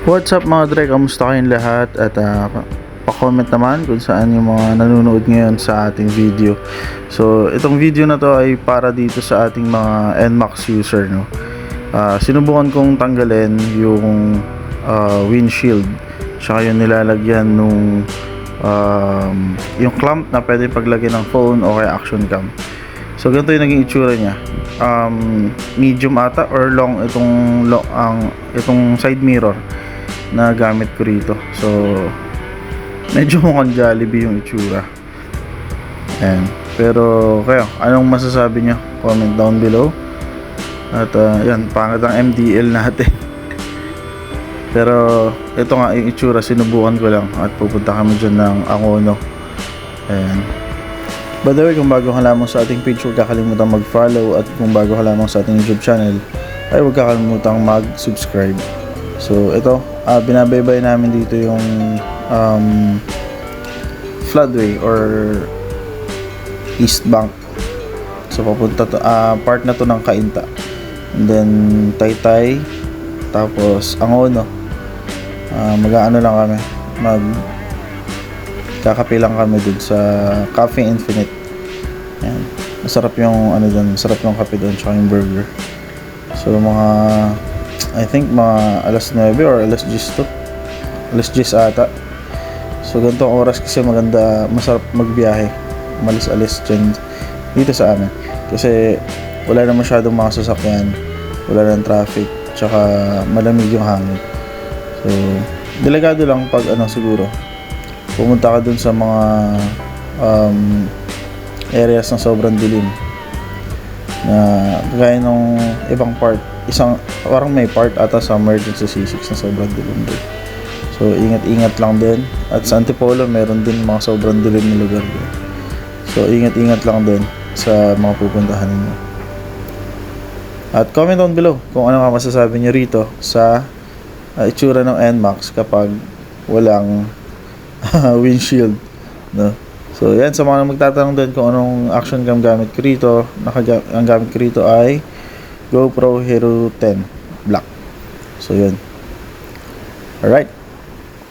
What's up mga Dre? Kamusta kayong lahat? At pa-comment naman kung saan yung mga nanonood ngayon sa ating video. So, itong video na to ay para dito sa ating mga NMAX user, no? Sinubukan kong tanggalin yung windshield, tsaka yung nilalagyan nung yung clamp na pwede paglagyan ng phone o kaya action cam. So, ganito yung naging itsura niya. Medium ata or long itong side mirror na gamit ko rito. So, medyo mukhang Jollibee yung itsura. Ayan. Pero, kayo, anong masasabi nyo? Comment down below. At, yan, pangit ang MDL natin. Pero, ito nga yung itsura, sinubukan ko lang. At pupunta kami dyan ng Angono. Ayan. By the way, kung bago ka lamang sa ating page, huwag kakalimutan mag-follow. At kung bago ka lamang sa ating YouTube channel, ay huwag kakalimutan mag-subscribe. So, ito, binabaybay namin dito yung floodway or East Bank. So, papunta to, part na to ng Cainta. And then, Taytay. Tapos, Angono. Mag-aano lang kami. Kakape lang kami dun sa Cafe Infinite. Ayan. Masarap yung ano dun, masarap yung kape dun, tsaka yung burger. So, I think mga alas 9 or alas 10 to. Alas 10 ata. So, ganitong oras kasi maganda, masarap magbiyahe. Malis-alis dyan dito sa amin. Kasi wala na masyadong mga sasakyan. Wala na traffic. Tsaka malamig yung hangin. So, delikado lang pag siguro. Pumunta ka dun sa mga areas na sobrang dilim. Na gaya nung ibang part. Parang may part ata sa emergency C6 na sobrang dilim din. So, ingat-ingat lang din. At sa Antipolo, meron din mga sobrang dilim na lugar din. So, ingat-ingat lang din sa mga pupuntahan ninyo. At comment down below kung ano nga masasabi nyo rito sa itsura ng NMAX kapag walang windshield, no? So, yan, sa mga magtatanong din kung anong action cam gamit ko rito, ang gamit ko rito ay GoPro Hero 10 Black. So, yun. Alright.